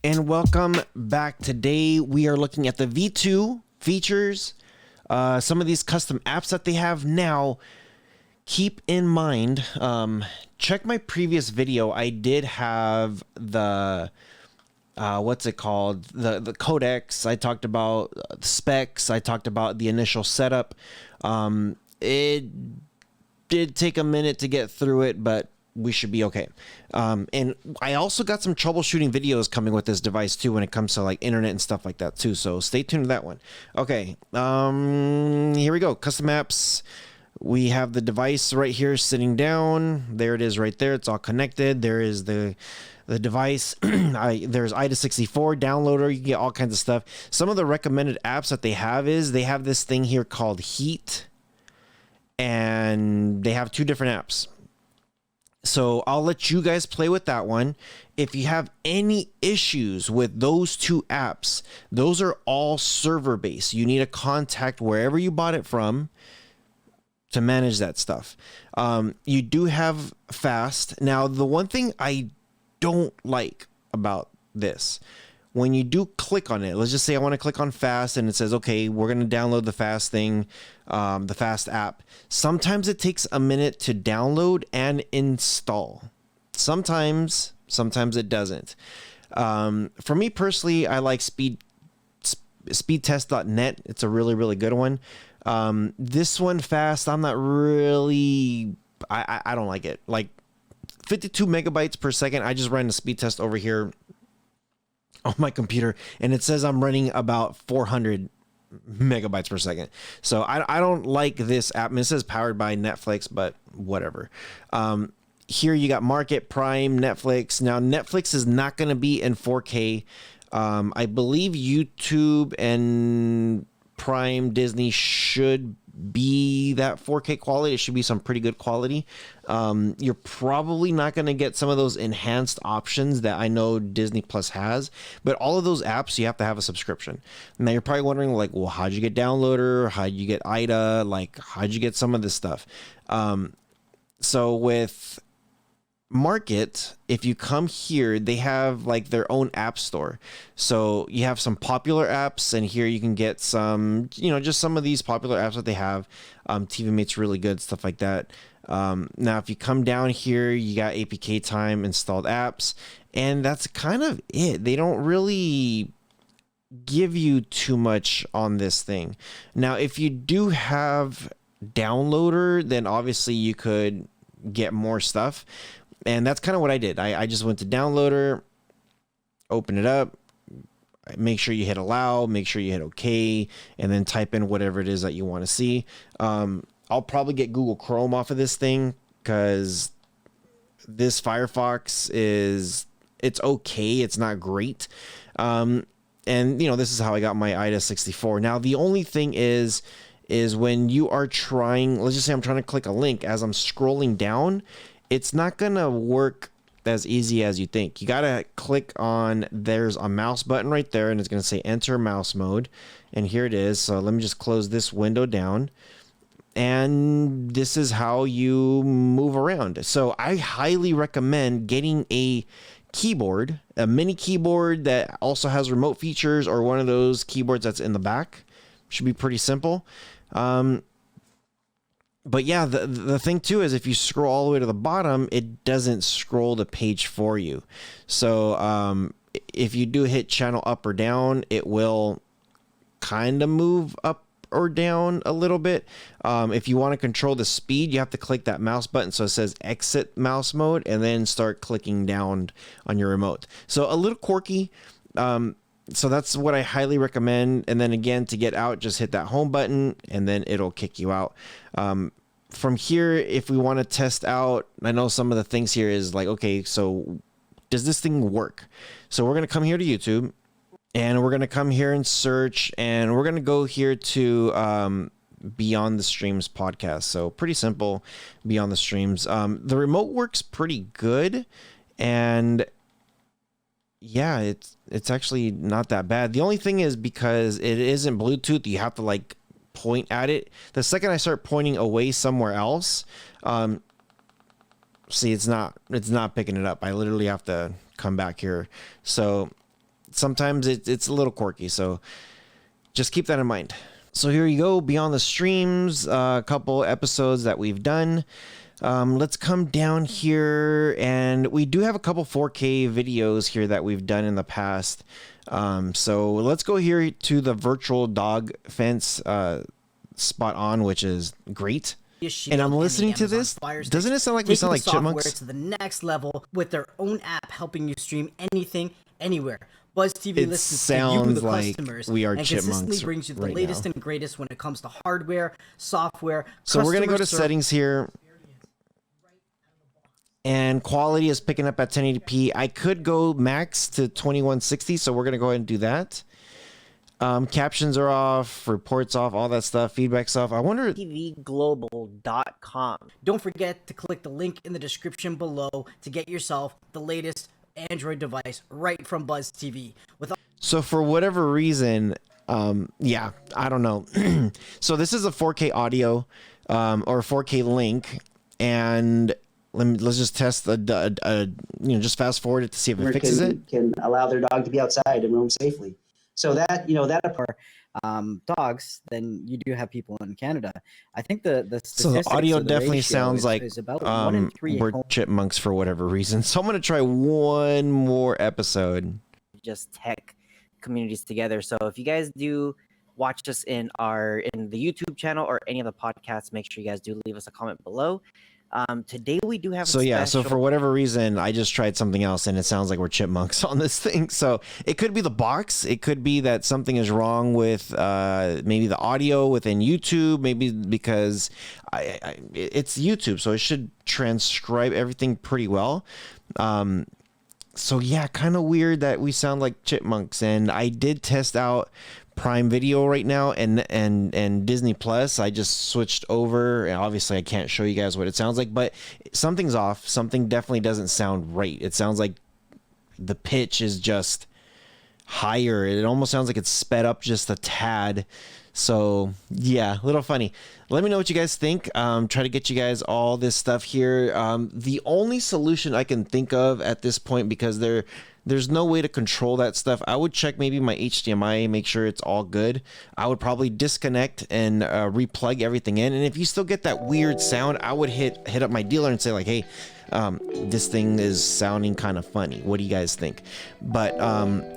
And welcome back. Today we are looking at the V2 features, some of these custom apps that they have now. Keep in mind, check my previous video. I did have the what's it called, the codecs. I talked about the specs. I talked about the initial setup. It did take a minute to get through it, but we should be okay. And I also got some troubleshooting videos coming with this device too when it comes to like internet and stuff like that too. So stay tuned to that one. Okay, here we go. Custom apps. We have the device right here sitting down. There it is right there. It's all connected. There is the device. There's IDA64 downloader. You can get all kinds of stuff. Some of the recommended apps that they have is they have this thing here called Heat, and they have two different apps. So I'll let you guys play with that one. If you have any issues with those two apps, those are all server based. You need to contact wherever you bought it from to manage that stuff. You do have fast. Now, the one thing I don't like about this, when you do click on it, let's just say I want to click on fast and it says, okay, we're going to download the fast thing, the fast app. Sometimes it takes a minute to download and install. Sometimes it doesn't. For me personally, I like speedtest.net. It's a really, really good one. This one fast, I'm not really, I don't like it. Like 52 megabytes per second. I just ran a speed test over here on my computer and it says I'm running about 400 megabytes per second. So I don't like this app. I mean, it says powered by Netflix, but whatever. Here you got Market, Prime, Netflix. Now Netflix is not going to be in 4K. I believe YouTube and Prime, Disney should be that 4K quality. It should be some pretty good quality. You're probably not going to get some of those enhanced options that I know Disney Plus has, but all of those apps you have to have a subscription. Now you're probably wondering, like, well, how'd you get Downloader? How'd you get IDA? Like, how'd you get some of this stuff? So with Market, if you come here, they have like their own app store. So you have some popular apps, and here you can get some, just some of these popular apps that they have. TV Mate's really good, stuff like that. Now, if you come down here, you got APK time, installed apps, and that's kind of it. They don't really give you too much on this thing. Now, if you do have Downloader, then obviously you could get more stuff. And that's kind of what I did. I just went to Downloader, open it up, make sure you hit allow, make sure you hit OK, and then type in whatever it is that you want to see. I'll probably get Google Chrome off of this thing because this Firefox it's okay. It's not great. And, this is how I got my IDA64. Now, the only thing is when you are trying, let's just say I'm trying to click a link as I'm scrolling down, it's not going to work as easy as you think. You got to click on, there's a mouse button right there, and it's going to say enter mouse mode. And here it is. So let me just close this window down. And this is how you move around. So I highly recommend getting a keyboard, a mini keyboard that also has remote features, or one of those keyboards that's in the back. Should be pretty simple. But yeah, the thing too is if you scroll all the way to the bottom, it doesn't scroll the page for you. So if you do hit channel up or down, it will kind of move up or down a little bit. If you want to control the speed, you have to click that mouse button. So it says exit mouse mode, and then start clicking down on your remote. So a little quirky. So that's what I highly recommend. And then again, to get out, just hit that home button and then it'll kick you out. From here, if we want to test out, I know some of the things here is like, okay, so does this thing work? So we're going to come here to YouTube, and we're going to come here and search, and we're going to go here to Beyond the Streams podcast. So pretty simple, Beyond the Streams. The remote works pretty good, and yeah, it's actually not that bad. The only thing is, because it isn't Bluetooth, you have to like point at it. The second I start pointing away somewhere else, see, it's not picking it up. I literally have to come back here. So sometimes it's a little quirky. So just keep that in mind. So here you go, beyond the streams, a couple episodes that we've done. Let's come down here, and we do have a couple 4K videos here that we've done in the past. So let's go here to the virtual dog fence spot on, which is great. And I'm listening to this. Doesn't it sound like we sound like chipmunks? To the next level with their own app helping you stream anything, anywhere. Buzz TV listens to you, the customers, we are and chipmunks consistently brings you the right latest now. and greatest when it comes to hardware, software. So we're gonna go to settings here, and quality is picking up at 1080p. I could go max to 2160, so we're gonna go ahead and do that. Captions are off, reports off, all that stuff, feedback's off. I wonder. tvglobal.com. Don't forget to click the link in the description below to get yourself the latest Android device right from Buzz TV. So for whatever reason, yeah, I don't know. So this is a 4K audio, or 4K link, and let's just test just fast forward it to see if it fixes it. Can allow their dog to be outside and roam safely. So that apart. Dogs, then you do have people in Canada. I think the so the audio definitely sounds like we're chipmunks for whatever reason. So I'm gonna try one more episode. Just tech communities together. So if you guys do watch us in the YouTube channel or any of the podcasts, make sure you guys do leave us a comment below. Today we do have so for whatever reason I just tried something else and it sounds like we're chipmunks on this thing. So it could be the box, it could be that something is wrong with maybe the audio within YouTube, maybe because it's YouTube, so it should transcribe everything pretty well. So yeah, kind of weird that we sound like chipmunks. And I did test out Prime Video right now and Disney Plus. I just switched over, and obviously I can't show you guys what it sounds like, but something's off. Something definitely doesn't sound right. It sounds like the pitch is just higher. It almost sounds like it's sped up just a tad. So yeah, a little funny. Let me know what you guys think. Try to get you guys all this stuff here. The only solution I can think of at this point, because there's no way to control that stuff, I would check maybe my HDMI, make sure it's all good. I would probably disconnect and replug everything in. And if you still get that weird sound, I would hit up my dealer and say like, hey, this thing is sounding kind of funny. What do you guys think? But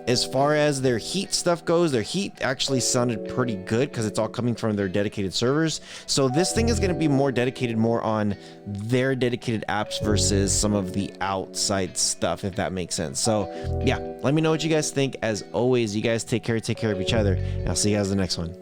as far as their heat stuff goes, their heat actually sounded pretty good because it's all coming from their dedicated servers. So this thing is going to be more dedicated more on their dedicated apps versus some of the outside stuff, if that makes sense. So yeah, let me know what you guys think. As always, you guys take care of each other, and I'll see you guys in the next one.